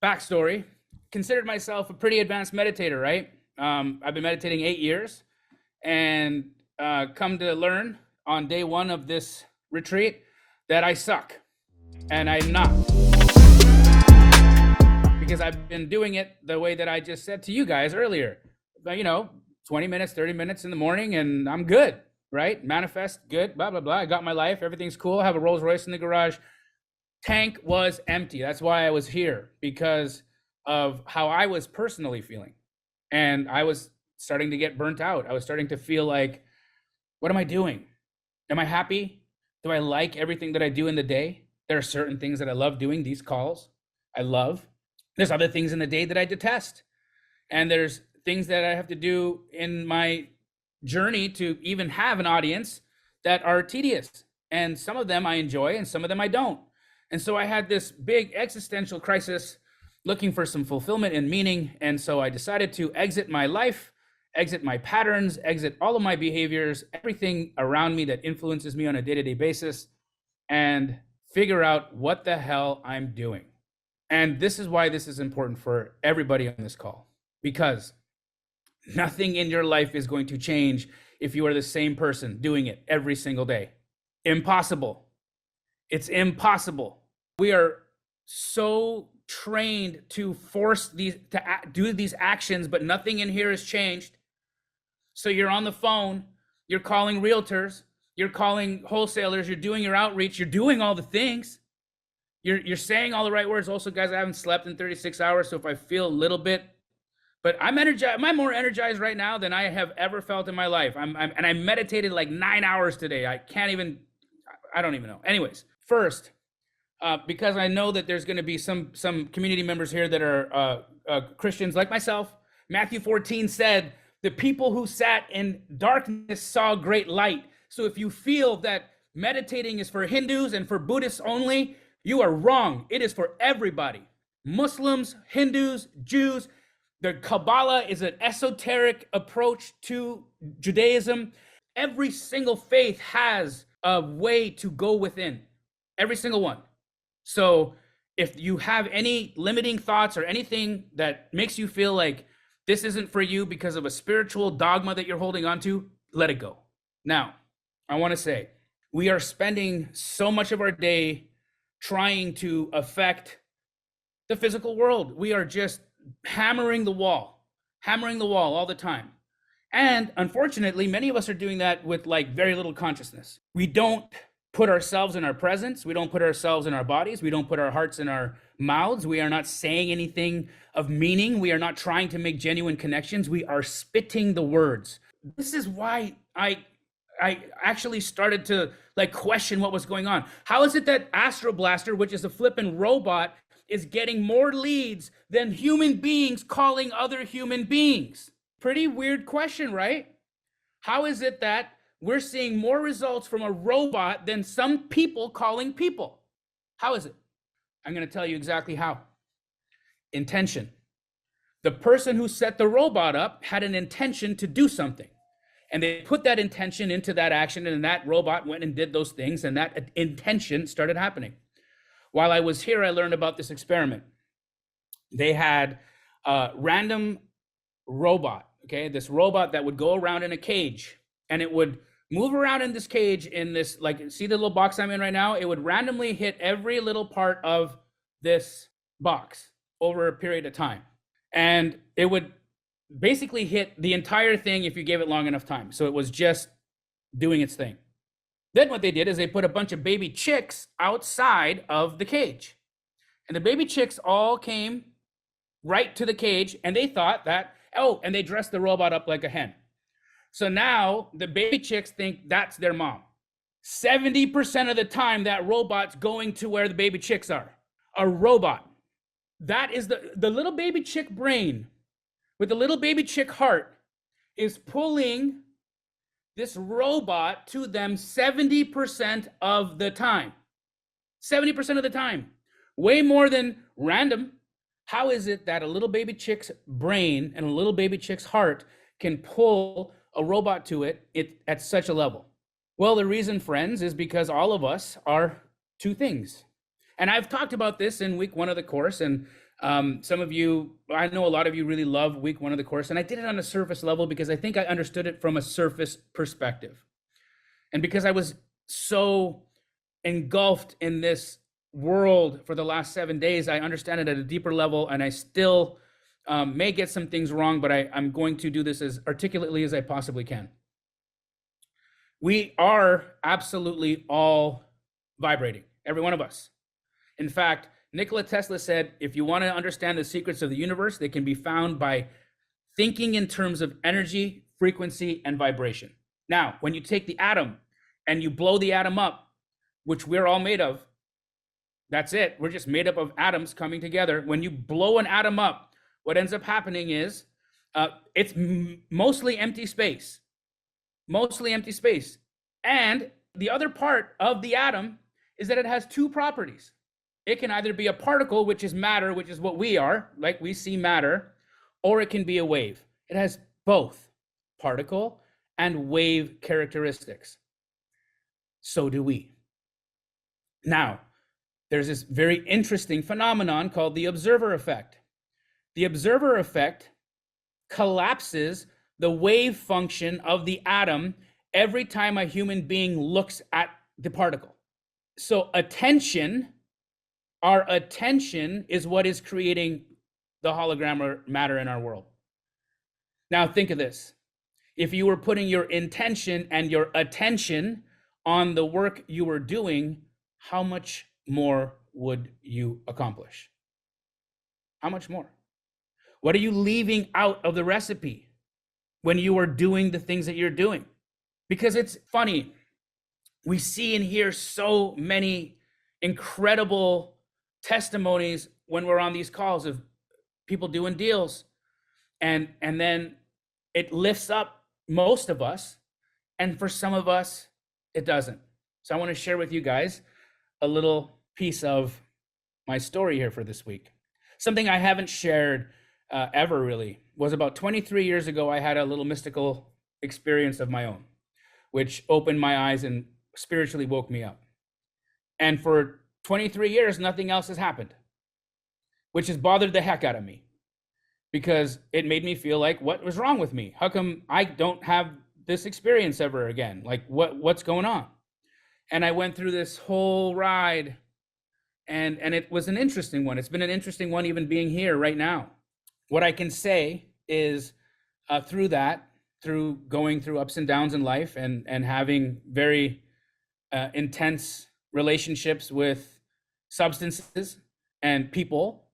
backstory, considered myself a pretty advanced meditator, right? I've been meditating 8 years and come to learn on day one of this retreat that I suck. And I'm not. Because I've been doing it the way that I just said to you guys earlier. But, 20 minutes, 30 minutes in the morning, and I'm good, right? Manifest, good, blah, blah, blah. I got my life. Everything's cool. I have a Rolls Royce in the garage. Tank was empty. That's why I was here, because of how I was personally feeling. And I was starting to get burnt out. I was starting to feel like, what am I doing? Am I happy? Do I like everything that I do in the day? There are certain things that I love doing. These calls, I love. There's other things in the day that I detest. And there's things that I have to do in my journey to even have an audience that are tedious. And some of them I enjoy and some of them I don't. And so I had this big existential crisis looking for some fulfillment and meaning. And so I decided to exit my life, exit my patterns, exit all of my behaviors, everything around me that influences me on a day-to-day basis, and figure out what the hell I'm doing. And this is why this is important for everybody on this call, because nothing in your life is going to change if you are the same person doing it every single day. Impossible. It's impossible. We are so trained to force these, to do these actions, but nothing in here has changed. So you're on the phone, you're calling realtors, you're calling wholesalers, you're doing your outreach, you're doing all the things. You're saying all the right words. Also, guys, I haven't slept in 36 hours, so if I feel a little bit, but I'm energized. I'm more energized right now than I have ever felt in my life. And I meditated like 9 hours today. I don't even know. Anyways, first, because I know that there's going to be some community members here that are Christians like myself. Matthew 14 said, the people who sat in darkness saw great light. So if you feel that meditating is for Hindus and for Buddhists only, you are wrong. It is for everybody. Muslims, Hindus, Jews. The Kabbalah is an esoteric approach to Judaism. Every single faith has a way to go within. Every single one. So if you have any limiting thoughts or anything that makes you feel like this isn't for you because of a spiritual dogma that you're holding on to, let it go. Now, I want to say, we are spending so much of our day trying to affect the physical world. We are just hammering the wall all the time. And unfortunately, many of us are doing that with like very little consciousness. We don't put ourselves in our presence. We don't put ourselves in our bodies. We don't put our hearts in our mouths. We are not saying anything of meaning. We are not trying to make genuine connections. We are spitting the words. This is why I actually started to like question what was going on. How is it that Astro Blaster, which is a flippin' robot, is getting more leads than human beings calling other human beings? Pretty weird question, right? How is it that we're seeing more results from a robot than some people calling people? How is it? I'm going to tell you exactly how. Intention. The person who set the robot up had an intention to do something. And they put that intention into that action, and that robot went and did those things, and that intention started happening. While I was here, I learned about this experiment. They had a random robot, okay? This robot that would go around in a cage, and it would move around in this cage in this, like, see the little box I'm in right now? It would randomly hit every little part of this box over a period of time. And it would basically hit the entire thing if you gave it long enough time. So it was just doing its thing. Then what they did is they put a bunch of baby chicks outside of the cage. And the baby chicks all came right to the cage, and they thought that, and they dressed the robot up like a hen. So now the baby chicks think that's their mom. 70% of the time that robot's going to where the baby chicks are. A robot. That is the little baby chick brain with the little baby chick heart is pulling this robot to them 70% of the time. 70% of the time. Way more than random. How is it that a little baby chick's brain and a little baby chick's heart can pull a robot to it at such a level? Well, the reason, friends, is because all of us are two things. And I've talked about this in week 1 of the course, and Some of you, I know a lot of you really love week 1 of the course, and I did it on a surface level because I think I understood it from a surface perspective. And because I was so engulfed in this world for the last 7 days, I understand it at a deeper level, and I still may get some things wrong, but I'm going to do this as articulately as I possibly can. We are absolutely all vibrating, every one of us. In fact, Nikola Tesla said, if you want to understand the secrets of the universe, they can be found by thinking in terms of energy, frequency, and vibration. Now, when you take the atom and you blow the atom up, which we're all made of, that's it. We're just made up of atoms coming together. When you blow an atom up, what ends up happening is it's mostly empty space. Mostly empty space. And the other part of the atom is that it has 2 properties. It can either be a particle, which is matter, which is what we are, like we see matter, or it can be a wave. It has both particle and wave characteristics. So do we. Now, there's this very interesting phenomenon called the observer effect. The observer effect collapses the wave function of the atom every time a human being looks at the particle. So attention, our attention is what is creating the hologram or matter in our world. Now think of this. If you were putting your intention and your attention on the work you were doing, how much more would you accomplish? How much more? What are you leaving out of the recipe when you are doing the things that you're doing? Because it's funny, we see and hear so many incredible testimonies when we're on these calls of people doing deals, and then it lifts up most of us, and for some of us it doesn't. So I want to share with you guys a little piece of my story here for this week. Something I haven't shared ever really was about 23 years ago. I had a little mystical experience of my own, which opened my eyes and spiritually woke me up. And for 23 years, nothing else has happened, which has bothered the heck out of me, because it made me feel like, what was wrong with me? How come I don't have this experience ever again? Like, what's going on? And I went through this whole ride, and it was an interesting one. It's been an interesting one even being here right now. What I can say is through going through ups and downs in life and having very intense relationships with substances and people,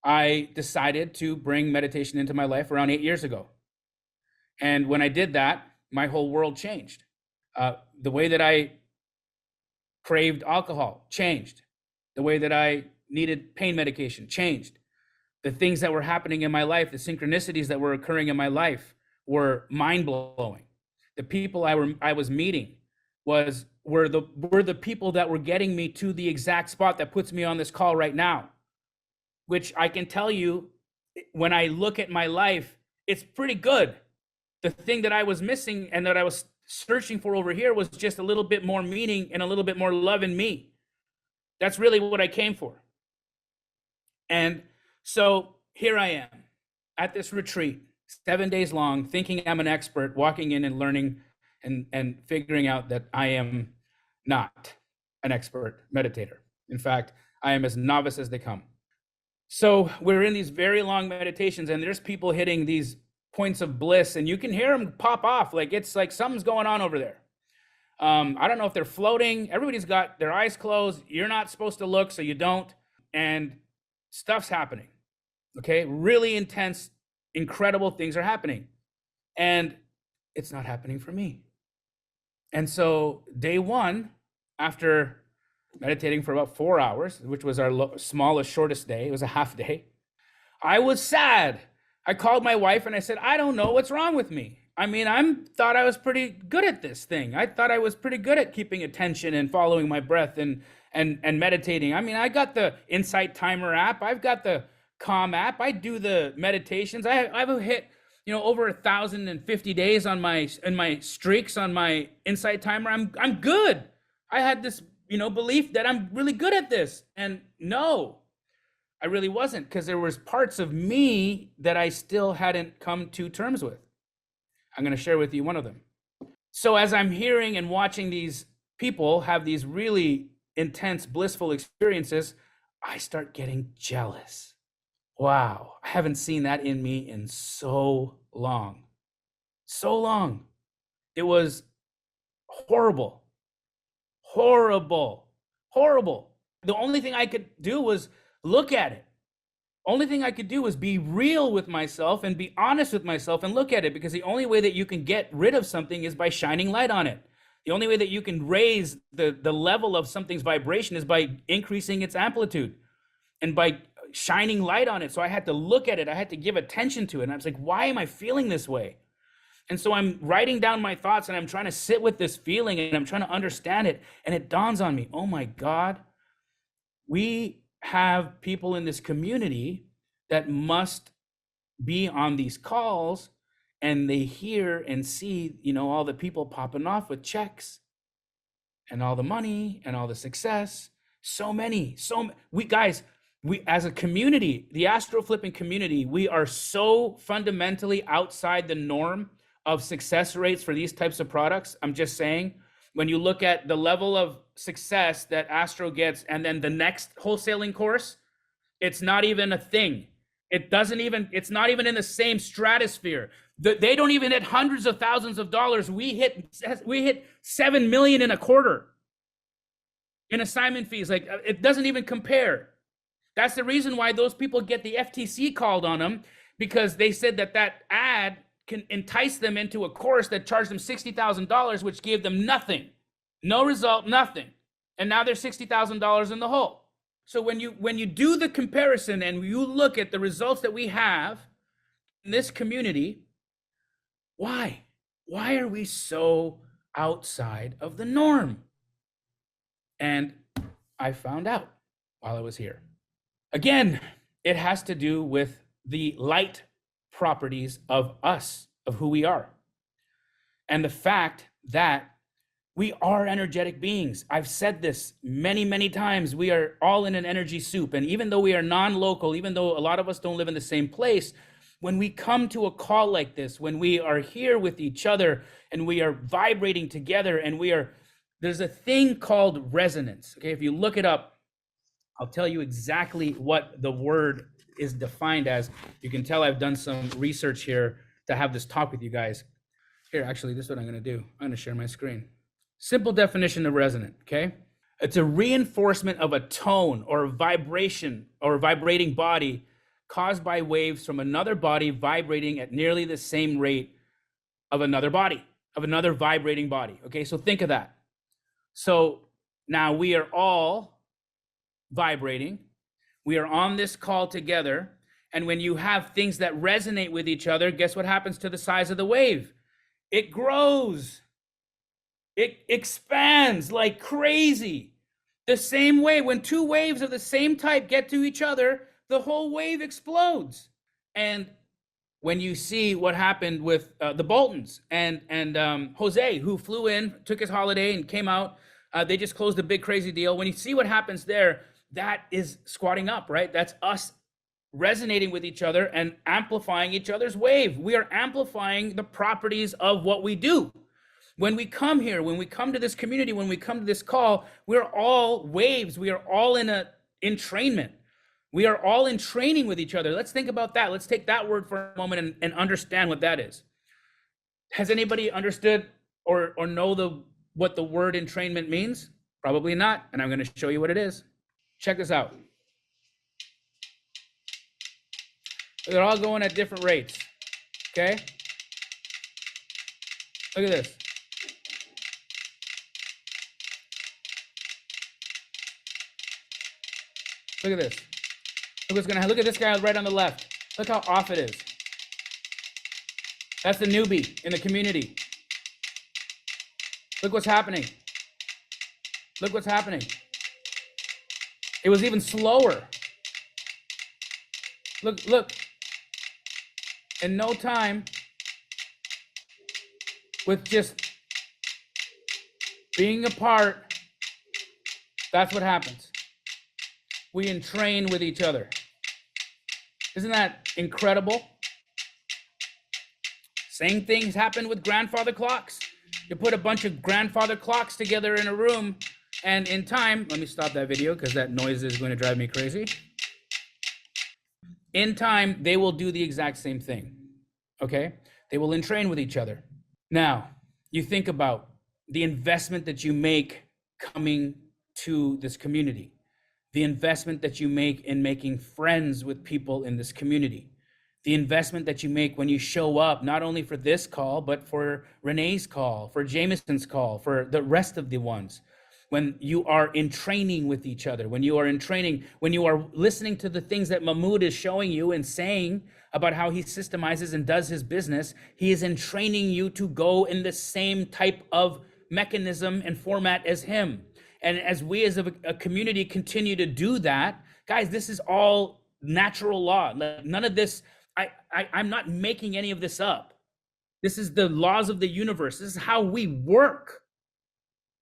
I decided to bring meditation into my life around 8 years ago. And when I did that, my whole world changed. The way that I craved alcohol changed. The way that I needed pain medication changed. The things that were happening in my life, the synchronicities that were occurring in my life were mind-blowing. The people I was meeting were the people that were getting me to the exact spot that puts me on this call right now, which I can tell you, when I look at my life, it's pretty good. The thing that I was missing and that I was searching for over here was just a little bit more meaning and a little bit more love in me. That's really what I came for. And so here I am at this retreat, 7 days long, thinking I'm an expert, walking in and learning and figuring out that I am not an expert meditator. In fact, I am as novice as they come. So we're in these very long meditations, and there's people hitting these points of bliss, and you can hear them pop off. Like, it's like something's going on over there. I don't know if they're floating. Everybody's got their eyes closed. You're not supposed to look, so you don't. And stuff's happening. Okay, really intense, incredible things are happening. And it's not happening for me. And so day one, after meditating for about 4 hours, which was our smallest, shortest day, it was a half day, I was sad. I called my wife and I said, I don't know what's wrong with me. I mean, thought I was pretty good at this thing. I thought I was pretty good at keeping attention and following my breath and meditating. I mean, I got the Insight Timer app. I've got the Calm app. I do the meditations. I've hit, over 1,050 days on my streaks on my Insight Timer. I'm good. I had this, belief that I'm really good at this. And no, I really wasn't, because there was parts of me that I still hadn't come to terms with. I'm going to share with you one of them. So as I'm hearing and watching these people have these really intense, blissful experiences, I start getting jealous. Wow, I haven't seen that in me in so long. So long. It was horrible. Horrible. Horrible. The only thing I could do was look at it. Only thing I could do was be real with myself and be honest with myself and look at it, because the only way that you can get rid of something is by shining light on it. The only way that you can raise the level of something's vibration is by increasing its amplitude and by shining light on it. So I had to look at it. I had to give attention to it. And I was like, why am I feeling this way? And so I'm writing down my thoughts and I'm trying to sit with this feeling and I'm trying to understand it. And it dawns on me, oh my God, we have people in this community that must be on these calls, and they hear and see, you know, all the people popping off with checks and all the money and all the success. We guys, we as a community, the astro flipping community, we are so fundamentally outside the norm of success rates for these types of products. I'm just saying, when you look at the level of success that Astro gets and then the next wholesaling course, it's not even a thing. It's not even in the same stratosphere. They don't even hit hundreds of thousands of dollars. We hit 7 million in a quarter in assignment fees. Like, it doesn't even compare. That's the reason why those people get the FTC called on them, because they said that ad can entice them into a course that charged them $60,000, which gave them nothing, no result, nothing. And now they're $60,000 in the hole. So when you do the comparison and you look at the results that we have in this community, why are we so outside of the norm? And I found out while I was here. Again, it has to do with the light properties of us, of who we are, and the fact that we are energetic beings. I've said this many, many times. We are all in an energy soup. And even though we are non-local, even though a lot of us don't live in the same place, when we come to a call like this, when we are here with each other and we are vibrating together, and there's a thing called resonance. Okay, if you look it up, I'll tell you exactly what the word is defined as. You can tell I've done some research here to have this talk with you guys. Here, actually, this is what I'm going to do. I'm going to share my screen. Simple definition of resonant, okay? It's a reinforcement of a tone or a vibration or vibrating body caused by waves from another body vibrating at nearly the same rate of another body, of another vibrating body, okay? So think of that. So now we are all vibrating. We are on this call together. And when you have things that resonate with each other, guess what happens to the size of the wave? It grows. It expands like crazy. The same way, when two waves of the same type get to each other, the whole wave explodes. And when you see what happened with the Boltons and Jose, who flew in, took his holiday and came out, they just closed a big crazy deal. When you see what happens there, that is squatting up, right? That's us resonating with each other and amplifying each other's wave. We are amplifying the properties of what we do. When we come here, when we come to this community, when we come to this call, we're all waves. We are all in a entrainment. We are all in training with each other. Let's think about that. Let's take that word for a moment and understand what that is. Has anybody understood or know what the word entrainment means? Probably not. And I'm going to show you what it is. Check this out. They're all going at different rates. Okay? Look at this. Look at this. Look at this guy right on the left. Look how off it is. That's the newbie in the community. Look what's happening. Look what's happening. It was even slower. Look. In no time, with just being apart, that's what happens. We entrain with each other. Isn't that incredible? Same things happen with grandfather clocks. You put a bunch of grandfather clocks together in a room, and in time, let me stop that video because that noise is going to drive me crazy. In time, they will do the exact same thing, okay? They will entrain with each other. Now, you think about the investment that you make coming to this community, the investment that you make in making friends with people in this community, the investment that you make when you show up, not only for this call, but for Renee's call, for Jameson's call, for the rest of the ones. When you are in training with each other, when you are in training, when you are listening to the things that Mahmoud is showing you and saying about how he systemizes and does his business, he is in training you to go in the same type of mechanism and format as him. And as we as a community continue to do that, guys, this is all natural law. None of this, I'm not making any of this up. This is the laws of the universe. This is how we work.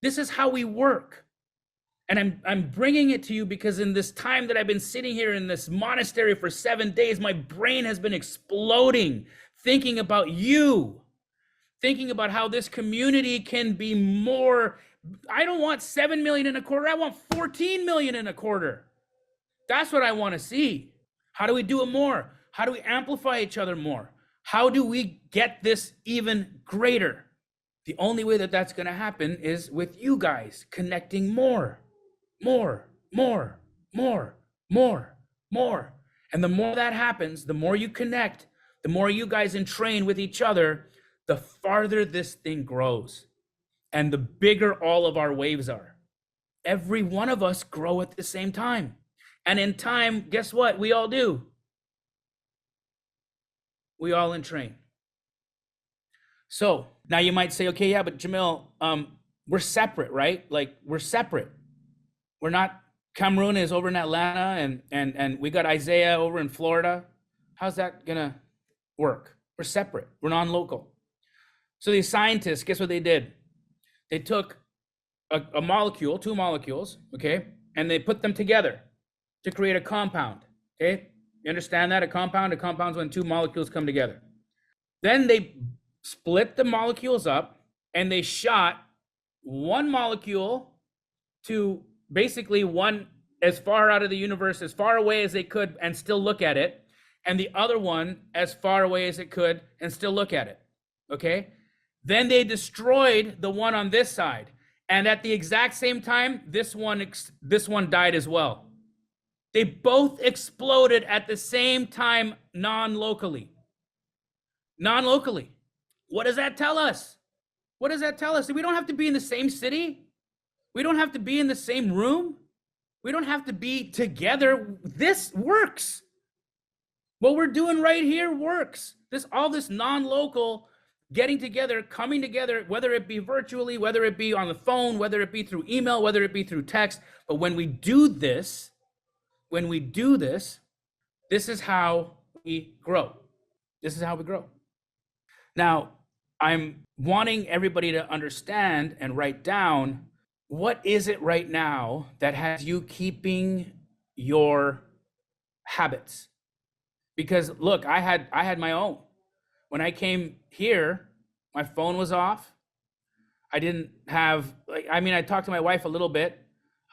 This is how we work. And I'm bringing it to you because in this time that I've been sitting here in this monastery for 7 days, my brain has been exploding, thinking about you, thinking about how this community can be more. I don't want 7 million in a quarter. I want 14 million in a quarter. That's what I want to see. How do we do it more? How do we amplify each other more? How do we get this even greater? The only way that that's going to happen is with you guys connecting more. And the more that happens, the more you connect, the more you guys entrain with each other, the farther this thing grows and the bigger all of our waves are. Every one of us grow at the same time. And in time, guess what? We all do. We all entrain. So now you might say, okay, yeah, but Jamil, we're separate, right? Like we're separate. We're not, Cameroon is over in Atlanta and we got Isaiah over in Florida. How's that gonna work? We're separate, we're non-local. So these scientists, guess what they did? They took a molecule, two molecules, okay? And they put them together to create a compound, okay? You understand that? A compound's when two molecules come together. Then they split the molecules up and they shot one molecule to basically one as far out of the universe, as far away as they could and still look at it, and the other one as far away as it could and still look at it, okay? Then they destroyed the one on this side, and at the exact same time, this one died as well. They both exploded at the same time, non-locally. Non-locally. What does that tell us? What does that tell us? That we don't have to be in the same city. We don't have to be in the same room. We don't have to be together. This works. What we're doing right here works. All this non-local getting together, coming together, whether it be virtually, whether it be on the phone, whether it be through email, whether it be through text. But when we do this, this is how we grow. This is how we grow. Now, I'm wanting everybody to understand and write down, what is it right now that has you keeping your habits? Because look, I had my own. When I came here, my phone was off. I didn't have, I talked to my wife a little bit,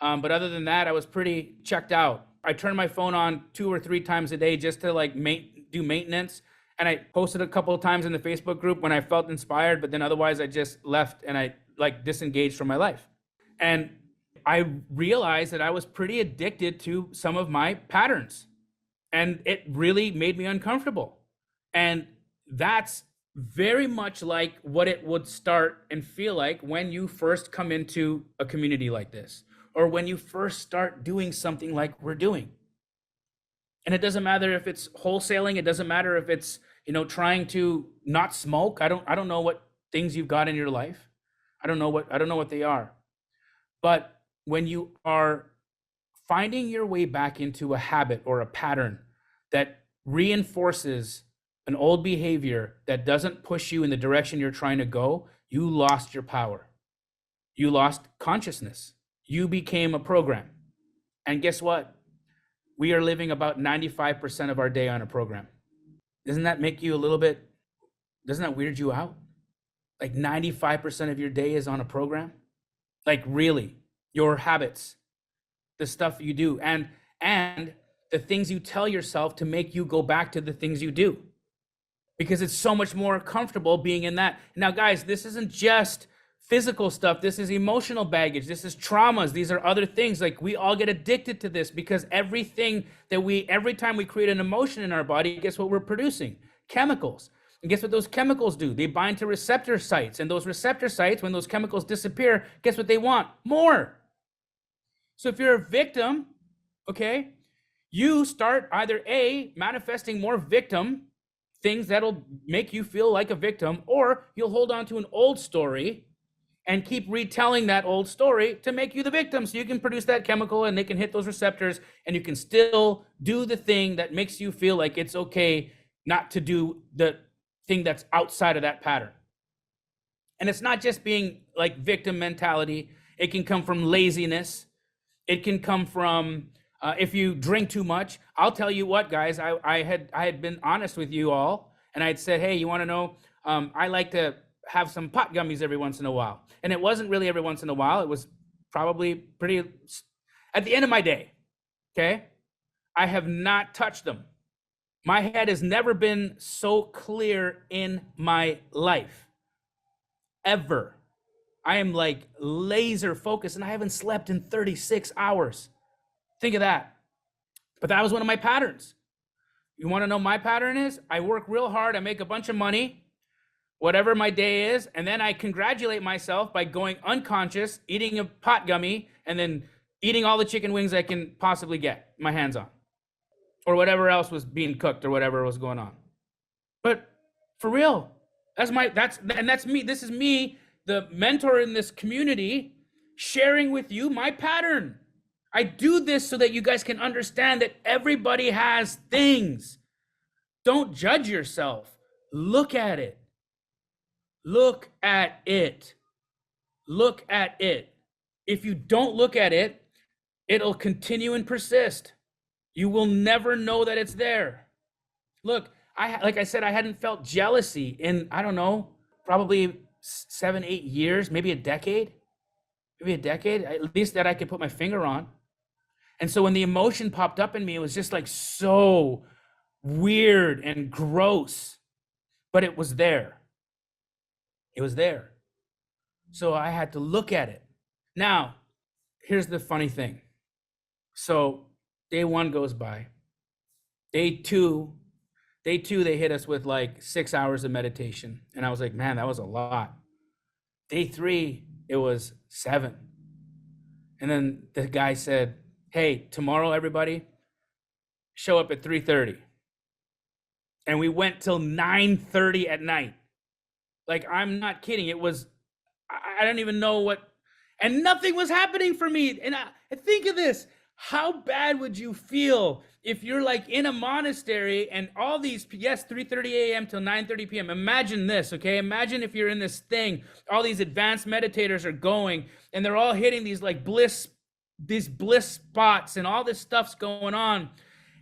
but other than that, I was pretty checked out. I turned my phone on 2 or 3 times a day just to do maintenance. And I posted a couple of times in the Facebook group when I felt inspired, but then otherwise I just left and I disengaged from my life. And I realized that I was pretty addicted to some of my patterns, and it really made me uncomfortable. And that's very much like what it would start and feel like when you first come into a community like this, or when you first start doing something like we're doing. And it doesn't matter if it's wholesaling. It doesn't matter if it's, trying to not smoke. I don't know what things you've got in your life. I don't know what they are. But when you are finding your way back into a habit or a pattern that reinforces an old behavior that doesn't push you in the direction you're trying to go, you lost your power. You lost consciousness. You became a program. And guess what? we are living about 95% of our day on a program. Doesn't that make you a little bit, doesn't that weird you out? Like 95% of your day is on a program? Like really, your habits, the stuff you do, and the things you tell yourself to make you go back to the things you do. Because it's so much more comfortable being in that. Now, guys, this isn't just physical stuff. This is emotional baggage. This is traumas. These are other things. Like we all get addicted to this because every time we create an emotion in our body, guess what we're producing? Chemicals. And guess what those chemicals do? They bind to receptor sites. And those receptor sites, when those chemicals disappear, guess what they want? More. So if you're a victim, okay, you start either A, manifesting more victim things that'll make you feel like a victim, or you'll hold on to an old story and keep retelling that old story to make you the victim, so you can produce that chemical and they can hit those receptors and you can still do the thing that makes you feel like it's okay not to do the thing that's outside of that pattern. And it's not just being like victim mentality. It can come from laziness. It can come from if you drink too much. I'll tell you what, guys, I had been honest with you all, and I'd said, hey, you want to know, I like to have some pot gummies every once in a while. And it wasn't really every once in a while. It was probably pretty at the end of my day, okay? I have not touched them. My head has never been so clear in my life, ever. I am like laser focused, and I haven't slept in 36 hours. Think of that. But that was one of my patterns. You want to know my pattern is? I work real hard. I make a bunch of money, whatever my day is. And then I congratulate myself by going unconscious, eating a pot gummy, and then eating all the chicken wings I can possibly get my hands on, or whatever else was being cooked or whatever was going on. But for real, that's me. This is me, the mentor in this community, sharing with you my pattern. I do this so that you guys can understand that everybody has things. Don't judge yourself. Look at it. Look at it. Look at it. If you don't look at it, it'll continue and persist. You will never know that it's there. Look, like I said, I hadn't felt jealousy in, I don't know, probably 7, 8 years, maybe a decade, at least that I could put my finger on. And so when the emotion popped up in me, it was just like so weird and gross, but it was there. It was there. So I had to look at it. Now, here's the funny thing. So day 1 goes by. Day two, they hit us with like 6 hours of meditation. And I was like, man, that was a lot. Day 3, it was 7. And then the guy said, hey, tomorrow, everybody, show up at 3:30. And we went till 9:30 at night. Like, I'm not kidding. It was, I don't even know what, and nothing was happening for me. And I think of this. How bad would you feel if you're like in a monastery and all these, yes, 3:30 a.m. till 9:30 p.m. Imagine this, okay? Imagine if you're in this thing, all these advanced meditators are going and they're all hitting these like bliss spots and all this stuff's going on.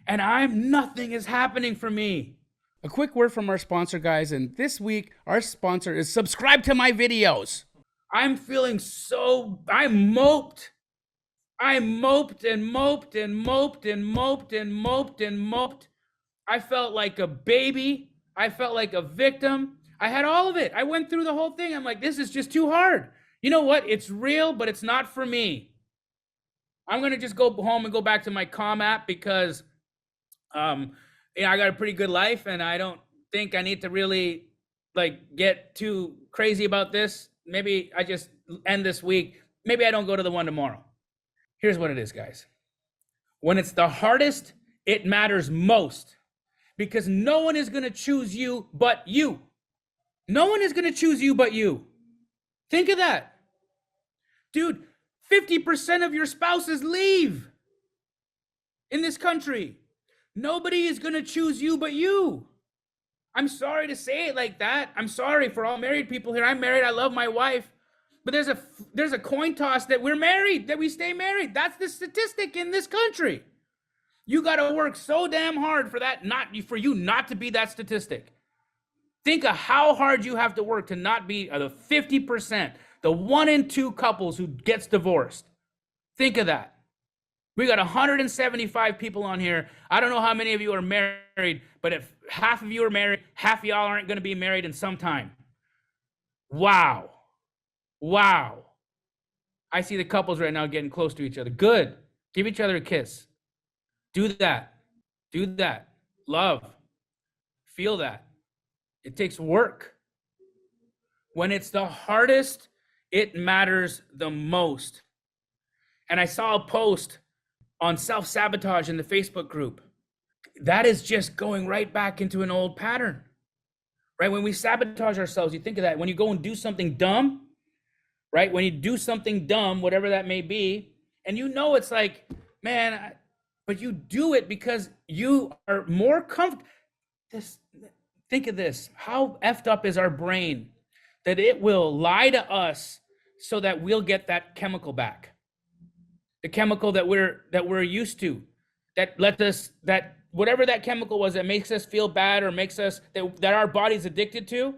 And nothing is happening for me. A quick word from our sponsor, guys. And this week, our sponsor is subscribe to my videos. I'm feeling so, I moped and moped and moped and moped and moped and moped and moped. I felt like a baby. I felt like a victim. I had all of it. I went through the whole thing. I'm like, this is just too hard. You know what? It's real, but it's not for me. I'm going to just go home and go back to my Calm app because I got a pretty good life and I don't think I need to really like get too crazy about this. Maybe I just end this week. Maybe I don't go to the one tomorrow. Here's what it is, guys. When it's the hardest, it matters most because no one is going to choose you but you. No one is going to choose you but you. Think of that. Dude, 50% of your spouses leave in this country. Nobody is going to choose you but you. I'm sorry to say it like that. I'm sorry for all married people here. I'm married. I love my wife. But there's a coin toss that we're married, that we stay married. That's the statistic in this country. You got to work so damn hard for you not to be that statistic. Think of how hard you have to work to not be the 50%, the 1 in 2 couples who gets divorced. Think of that. We got 175 people on here. I don't know how many of you are married, but if half of you are married, half of y'all aren't going to be married in some time. Wow. Wow. I see the couples right now getting close to each other. Good. Give each other a kiss. Do that. Do that. Love. Feel that. It takes work. When it's the hardest, it matters the most. And I saw a post on self-sabotage in the Facebook group. That is just going right back into an old pattern, right? When we sabotage ourselves, you think of that. When you go and do something dumb, right? When you do something dumb, whatever that may be, and you know it's like, man, but you do it because you are more comfortable. Think of this. How effed up is our brain that it will lie to us so that we'll get that chemical back. The chemical that we're used to, that lets us, that whatever that chemical was that makes us feel bad or makes us, that our body's addicted to,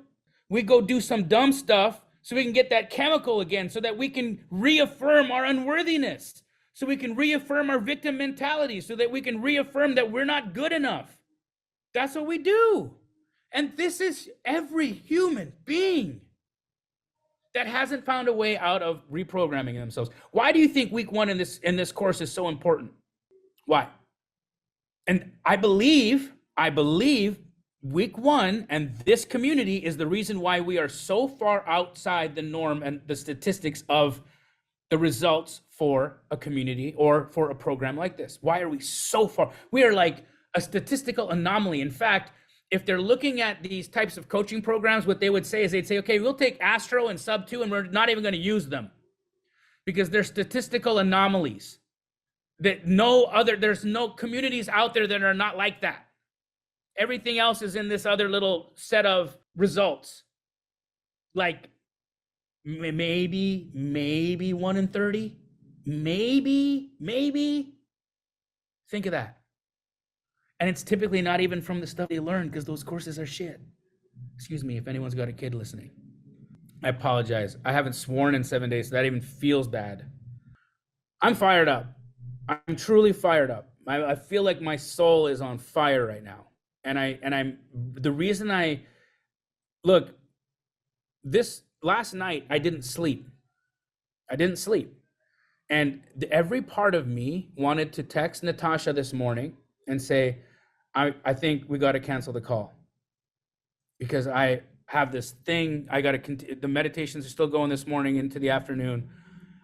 we go do some dumb stuff so we can get that chemical again, so that we can reaffirm our unworthiness, so we can reaffirm our victim mentality, so that we can reaffirm that we're not good enough. That's what we do. And this is every human being that hasn't found a way out of reprogramming themselves. Why do you think week 1 in this course is so important? Why? And I believe week 1 and this community is the reason why we are so far outside the norm and the statistics of the results for a community or for a program like this. Why are we so far? We are like a statistical anomaly. In fact, if they're looking at these types of coaching programs, what they would say is they'd say, okay, we'll take Astro and Sub 2 and we're not even going to use them because they're statistical anomalies. That there's no communities out there that are not like that. Everything else is in this other little set of results. Like maybe 1 in 30, maybe. Think of that. And it's typically not even from the stuff they learn because those courses are shit. Excuse me if anyone's got a kid listening. I apologize. I haven't sworn in 7 days, so that even feels bad. I'm fired up. I'm truly fired up. I feel like my soul is on fire right now. This last night, I didn't sleep. And every part of me wanted to text Natasha this morning and say, I think we got to cancel the call because I have this thing. The meditations are still going this morning into the afternoon.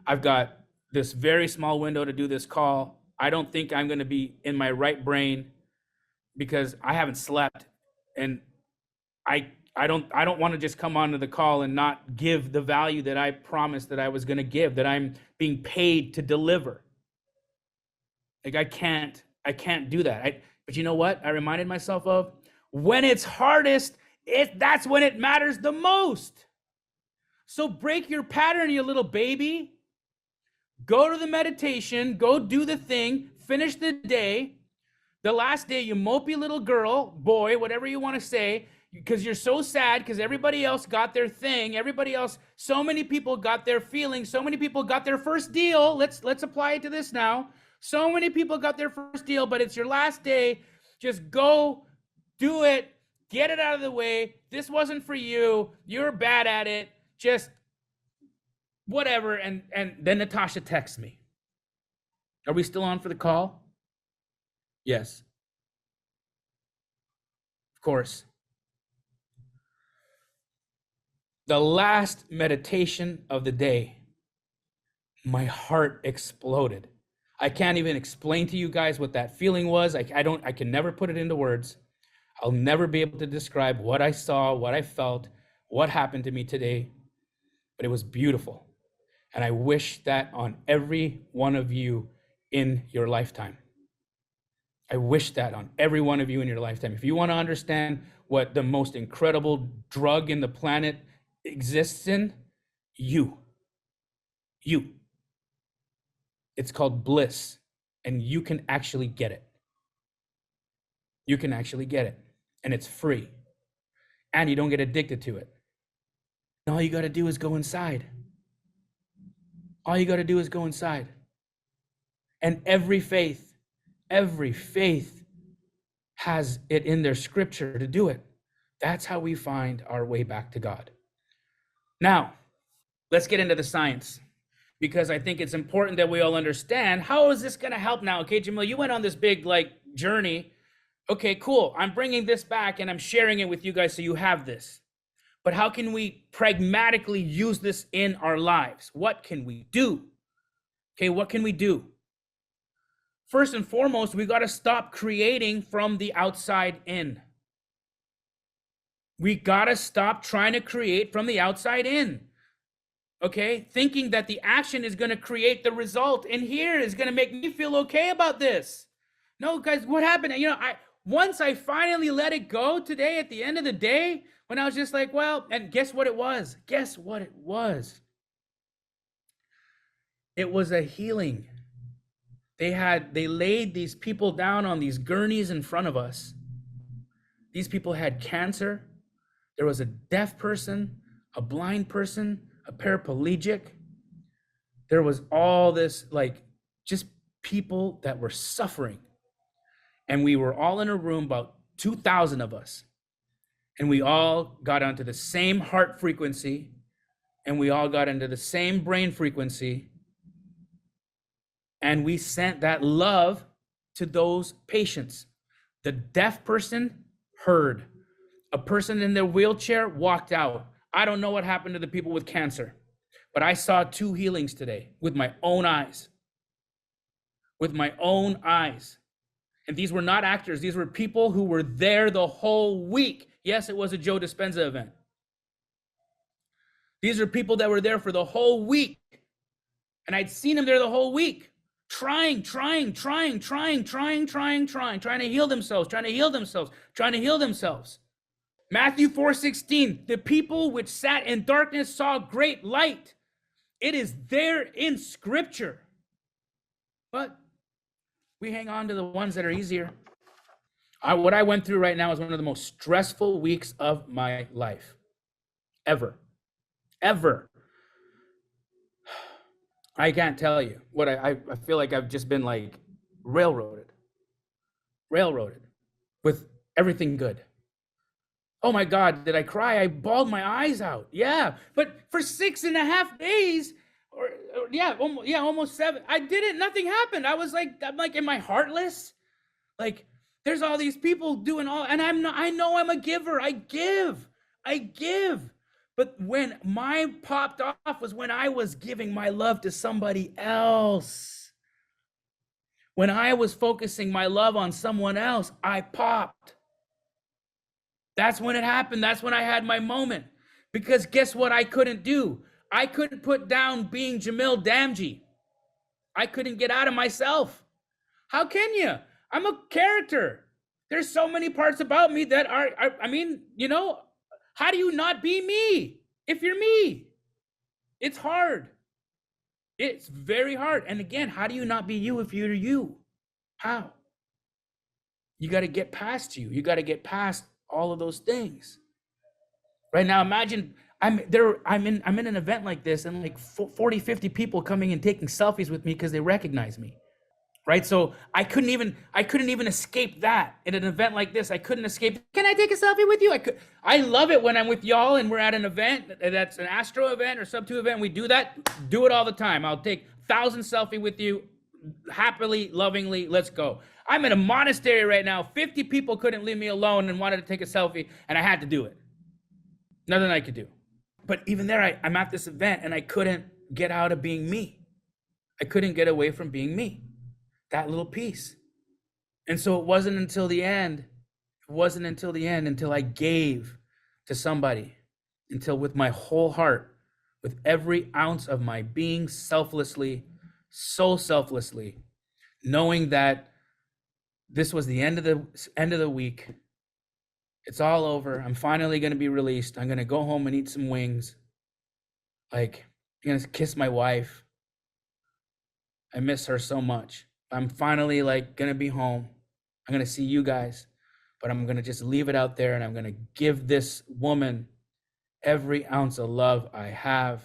I've got this very small window to do this call. I don't think I'm going to be in my right brain because I haven't slept, and I don't want to just come onto the call and not give the value that I promised that I was going to give, that I'm being paid to deliver. Like I can't do that. But you know what? I reminded myself of when it's hardest, that's when it matters the most. So break your pattern, you little baby. Go to the meditation, go do the thing, finish the day. The last day, you mopey little girl, boy, whatever you want to say, because you're so sad because everybody else got their thing. So many people got their feelings. So many people got their first deal. Let's apply it to this now. So many people got their first deal, but it's your last day. Just go do it. Get it out of the way. This wasn't for you. You're bad at it. Just whatever. And then Natasha texts me. Are we still on for the call? Yes. Of course. The last meditation of the day, my heart exploded. I can't even explain to you guys what that feeling was. I can never put it into words. I'll never be able to describe what I saw, what I felt, what happened to me today, but it was beautiful. And I wish that on every one of you in your lifetime. I wish that on every one of you in your lifetime. If you want to understand what the most incredible drug in the planet exists in, you. It's called bliss, and you can actually get it. you can actually get it, and it's free, and you don't get addicted to it. And all you got to do is go inside. All you got to do is go inside. And every faith has it in their scripture to do it. That's how we find our way back to God. Now, let's get into the science, because I think it's important that we all understand, how is this going to help now? Okay, Jamil, you went on this big journey. Okay, cool. I'm bringing this back and I'm sharing it with you guys so you have this. But how can we pragmatically use this in our lives? What can we do? Okay, what can we do? First and foremost, we got to stop creating from the outside in. We got to stop trying to create from the outside in. Okay, thinking that the action is going to create the result in here is going to make me feel okay about this. No, guys, what happened? Once I finally let it go today at the end of the day, when I was just like, well, and guess what it was? Guess what it was? It was a healing. They laid these people down on these gurneys in front of us. These people had cancer. There was a deaf person, a blind person, a paraplegic. There was all this, just people that were suffering. And we were all in a room, about 2,000 of us. And we all got onto the same heart frequency. And we all got into the same brain frequency. And we sent that love to those patients. The deaf person heard. A person in their wheelchair walked out. I don't know what happened to the people with cancer, but I saw 2 healings today with my own eyes. With my own eyes. And these were not actors. These were people who were there the whole week. Yes, it was a Joe Dispenza event. These are people that were there for the whole week. And I'd seen them there the whole week. Trying to heal themselves. Matthew 4:16, the people which sat in darkness saw great light. It is there in scripture. But we hang on to the ones that are easier. What I went through right now is one of the most stressful weeks of my life. Ever. I can't tell you what I feel like I've just been railroaded with everything good. Oh my God, did I cry? I bawled my eyes out. Yeah, but for 6.5 days, almost 7, I didn't, nothing happened. I'm like, am I heartless? There's all these people doing all, and I know I'm a giver. I give. But when mine popped off was when I was giving my love to somebody else. When I was focusing my love on someone else, I popped. That's when it happened. That's when I had my moment. Because guess what I couldn't do? I couldn't put down being Jamil Damji. I couldn't get out of myself. How can you? I'm a character. There's so many parts about me that are how do you not be me if you're me? It's hard. It's very hard. And again, how do you not be you if you're you? How? You got to get past you. You got to get past all of those things. Right now, imagine I'm in an event like this, and 40, 50 people coming and taking selfies with me because they recognize me. Right? So I couldn't even escape that in an event like this. I couldn't escape. Can I take a selfie with you? I love it when I'm with y'all and we're at an event that's an Astro event or Sub 2 event. We do that. Do it all the time. I'll take 1,000 selfie with you, happily, lovingly. Let's go. I'm in a monastery right now. 50 people couldn't leave me alone and wanted to take a selfie, and I had to do it. Nothing I could do. But even there, I'm at this event and I couldn't get out of being me. I couldn't get away from being me. That little piece. And so it wasn't until the end, until I gave to somebody, until with my whole heart, with every ounce of my being, selflessly, so selflessly, knowing that this was the end of the week. It's all over. I'm finally going to be released. I'm going to go home and eat some wings. I'm going to kiss my wife. I miss her so much. I'm finally going to be home. I'm going to see you guys. but I'm going to just leave it out there, and I'm going to give this woman every ounce of love I have.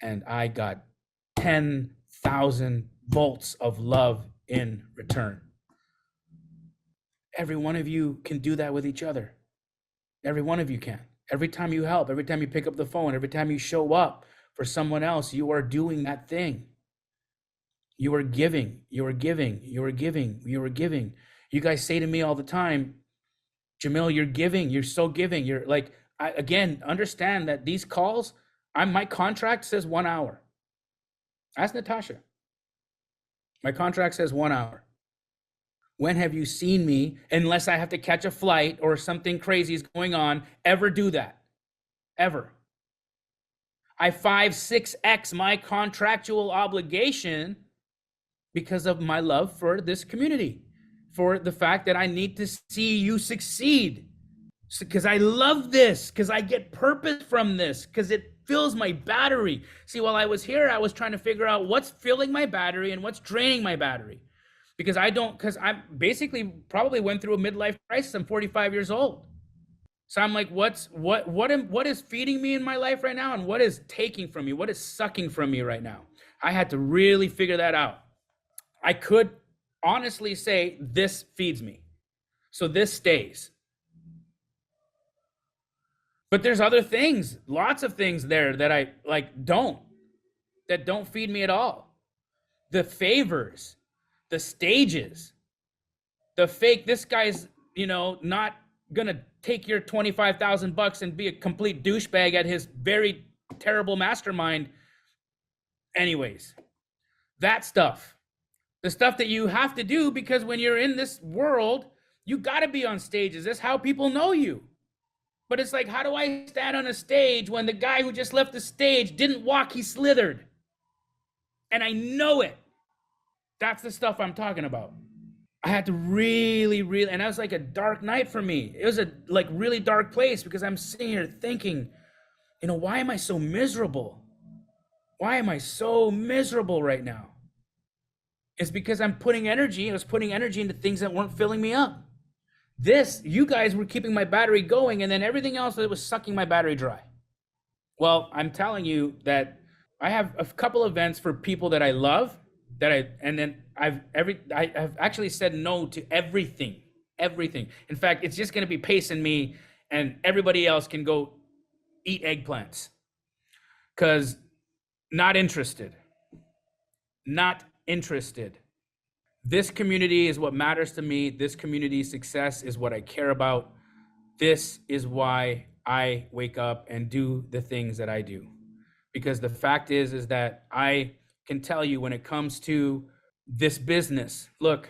And I got 10,000 volts of love in return. Every one of you can do that with each other. Every one of you can. Every time you help, every time you pick up the phone, every time you show up for someone else, you are doing that thing. You are giving, you are giving, you are giving, you are giving. You guys say to me all the time, Jamil, you're giving, you're so giving. You're like, again, understand that these calls, my contract says 1 hour. Ask Natasha. My contract says 1 hour. When have you seen me, unless I have to catch a flight or something crazy is going on, ever do that? Ever. I 5-6x my contractual obligation because of my love for this community, for the fact that I need to see you succeed. Because I love this, because I get purpose from this, because it fills my battery. See, while I was here, I was trying to figure out what's filling my battery and what's draining my battery. Because I basically probably went through a midlife crisis. I'm 45 years old. So I'm like, what is feeding me in my life right now? And what is taking from me? What is sucking from me right now? I had to really figure that out. I could honestly say this feeds me. So this stays. But there's other things, lots of things there that I don't feed me at all. The favors, the stages, the fake, this guy's, not gonna take your 25,000 bucks and be a complete douchebag at his very terrible mastermind. Anyways, that stuff, the stuff that you have to do, because when you're in this world, you gotta be on stages. That's how people know you. But it's like, how do I stand on a stage when the guy who just left the stage didn't walk, he slithered? And I know it. That's the stuff I'm talking about. I had to really, and that was like a dark night for me. It was a really dark place, because I'm sitting here thinking, why am I so miserable? Why am I so miserable right now? It's because I was putting energy into things that weren't filling me up. You guys were keeping my battery going, and then everything else that was sucking my battery dry. Well, I'm telling you that I have a couple events for people that I love, I've actually said no to everything. In fact, it's just going to be Pace and me, and everybody else can go eat eggplants, because not interested. This community is what matters to me. This community's success is what I care about. This is why I wake up and do the things that I do. Because the fact is that I can tell you, when it comes to this business, look,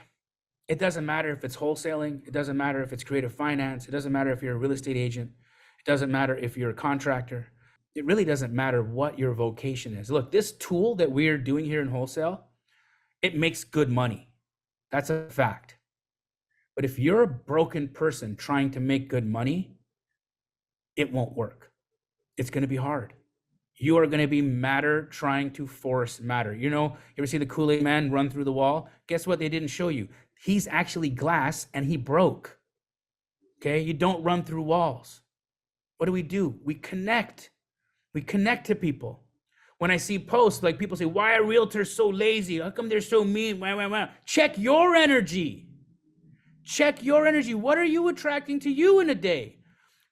it doesn't matter if it's wholesaling. It doesn't matter if it's creative finance. It doesn't matter if you're a real estate agent. It doesn't matter if you're a contractor. It really doesn't matter what your vocation is. Look, this tool that we're doing here in wholesale, it makes good money. That's a fact. But if you're a broken person trying to make good money, it won't work. It's going to be hard. You are going to be matter trying to force matter. You ever see the Kool-Aid man run through the wall? Guess what they didn't show you? He's actually glass, and he broke. Okay? You don't run through walls. What do? We connect. We connect to people. When I see posts, like people say, why are realtors so lazy? How come they're so mean? Check your energy. What are you attracting to you in a day?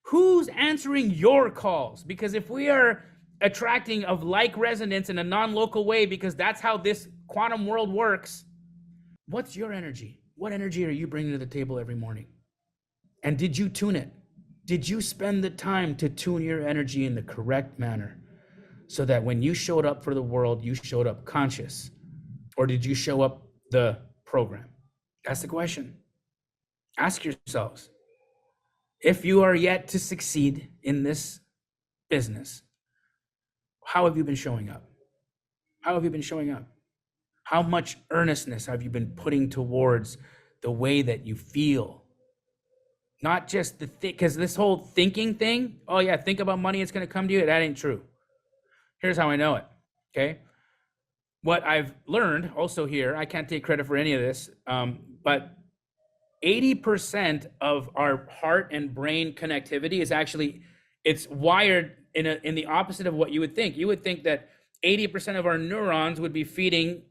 Who's answering your calls? Because if we are attracting of like resonance in a non-local way, because that's how this quantum world works, what's your energy? What energy are you bringing to the table every morning? And did you tune it? Did you spend the time to tune your energy in the correct manner, so that when you showed up for the world, you showed up conscious? Or did you show up the program? That's the question. Ask yourselves. If you are yet to succeed in this business, how have you been showing up? How much earnestness have you been putting towards the way that you feel? Not just because this whole thinking thing, oh yeah, think about money, it's going to come to you. That ain't true. Here's how I know it, okay? What I've learned also here, I can't take credit for any of this, but 80% of our heart and brain connectivity is actually, it's wired in the opposite of what you would think. You would think that 80% of our neurons would be feeding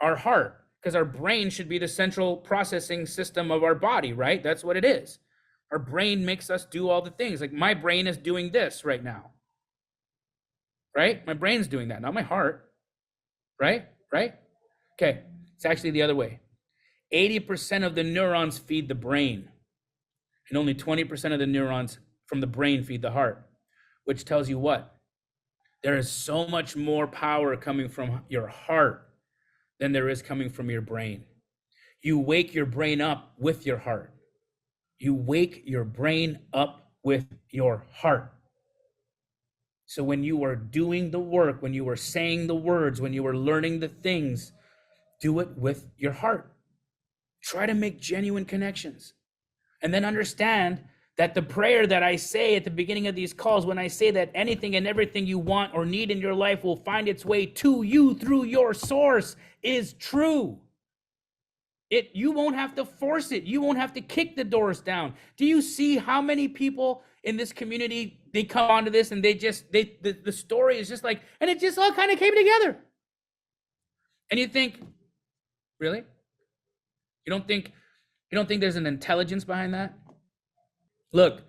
our heart, because our brain should be the central processing system of our body, right? That's what it is. Our brain makes us do all the things. Like my brain is doing this right now, right? My brain's doing that, not my heart, right? Right? Okay, it's actually the other way. 80% of the neurons feed the brain, and only 20% of the neurons from the brain feed the heart, which tells you what? There is so much more power coming from your heart than there is coming from your brain. You wake your brain up with your heart. You wake your brain up with your heart. So when you are doing the work, when you are saying the words, when you are learning the things, do it with your heart. Try to make genuine connections. And then understand that the prayer that I say at the beginning of these calls, when I say that anything and everything you want or need in your life will find its way to you through your source, is true. You won't have to force it. You won't have to kick the doors down. Do you see how many people in this community, they come onto this and the story is just like, and it just all kind of came together. And you think, really? You don't think there's an intelligence behind that? Look,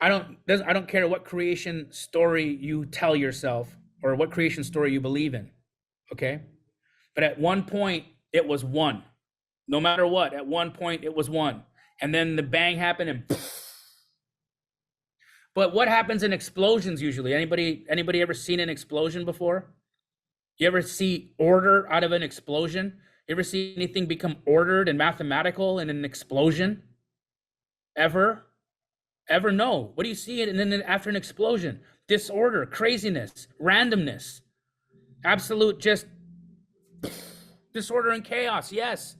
I don't care what creation story you tell yourself or what creation story you believe in, okay? But at one point, it was one. No matter what, at one point, it was one. And then the bang happened and poof. But what happens in explosions usually? Anybody ever seen an explosion before? You ever see order out of an explosion? You ever see anything become ordered and mathematical in an explosion? Ever? No. What do you see and then after an explosion? Disorder, craziness, randomness, absolute just disorder and chaos. Yes,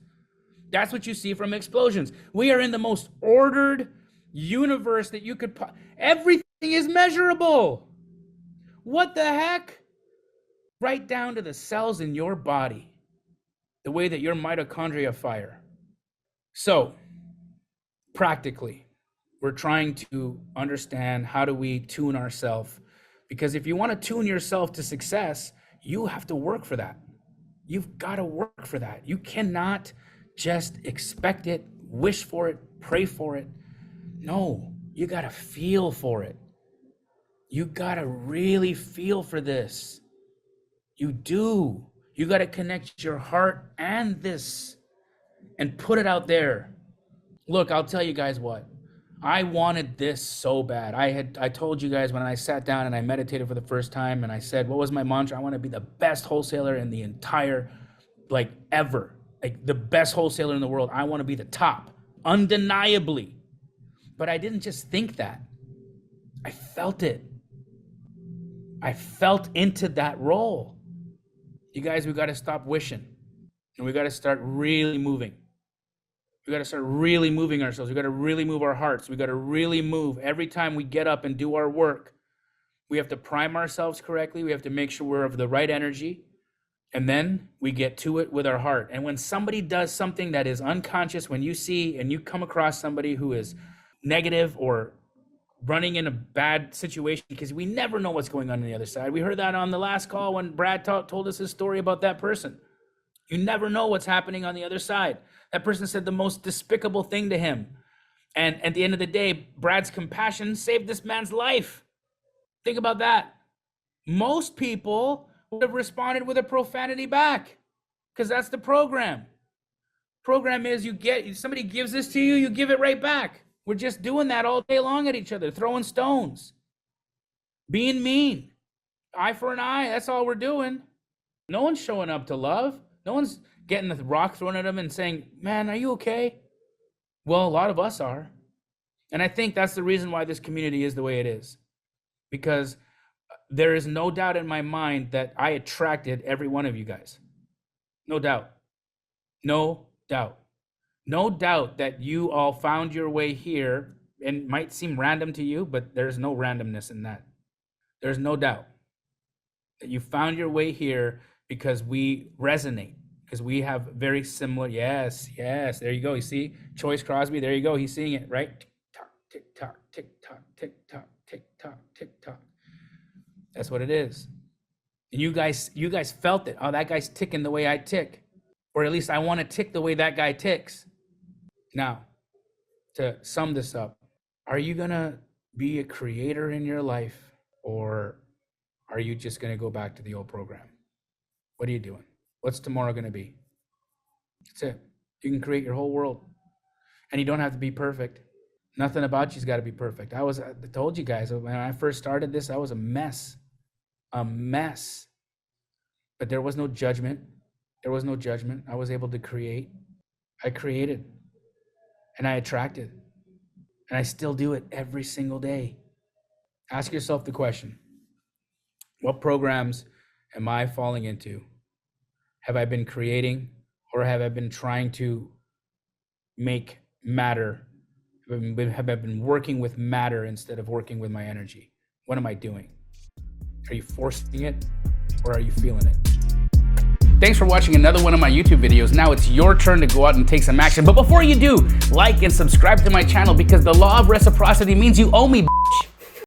that's what you see from explosions. We are in the most ordered universe that you could. Everything is measurable. What the heck? Right down to the cells in your body, the way that your mitochondria fire. So, practically, we're trying to understand how do we tune ourselves, because if you want to tune yourself to success, you have to work for that. You've got to work for that. You cannot just expect it, wish for it, pray for it. No, you got to feel for it. You got to really feel for this. You do. You got to connect your heart and this and put it out there. Look, I'll tell you guys what. I wanted this so bad. I told you guys when I sat down and I meditated for the first time and I said, what was my mantra? I want to be the best wholesaler in the entire, ever. The best wholesaler in the world. I want to be the top, undeniably. But I didn't just think that. I felt it. I felt into that role. You guys, we got to stop wishing and we got to start really moving. We got to start really moving ourselves. We got to really move our hearts. We got to really move. Every time we get up and do our work, we have to prime ourselves correctly. We have to make sure we're of the right energy. And then we get to it with our heart. And when somebody does something that is unconscious, when you see and you come across somebody who is negative or running in a bad situation, because we never know what's going on the other side. We heard that on the last call when Brad told us his story about that person. You never know what's happening on the other side. That person said the most despicable thing to him. And at the end of the day, Brad's compassion saved this man's life. Think about that. Most people would have responded with a profanity back, because that's the program. Program is somebody gives this to you, you give it right back. We're just doing that all day long at each other, throwing stones, being mean, eye for an eye. That's all we're doing. No one's showing up to love. No one's getting the rock thrown at them and saying, man, are you okay? Well, a lot of us are. And I think that's the reason why this community is the way it is, because there is no doubt in my mind that I attracted every one of you guys. No doubt. No doubt. No doubt that you all found your way here, and it might seem random to you, but there's no randomness in that. There's no doubt that you found your way here because we resonate because we have very similar. Yes, there you go. You see Choice Crosby, there you go. He's seeing it, right? Tick tock, tick tock, tick tock, tick tock, tick tock. That's what it is. And you guys felt it. Oh, that guy's ticking the way I tick, or at least I want to tick the way that guy ticks. Now, to sum this up, are you gonna be a creator in your life, or are you just gonna go back to the old program? What are you doing? What's tomorrow gonna be? That's it. You can create your whole world, and you don't have to be perfect. Nothing about you's got to be perfect. I told you guys when I first started this, I was a mess. But there was no judgment. I was able to create. I created, and I attracted, and I still do it every single day. Ask yourself the question: what programs am I falling into? Have I been creating, or have I been trying to make matter? Have I been working with matter instead of working with my energy? What am I doing? Are you forcing it, or are you feeling it? Thanks for watching another one of my YouTube videos. Now it's your turn to go out and take some action. But before you do, like and subscribe to my channel, because the law of reciprocity means you owe me, bitch.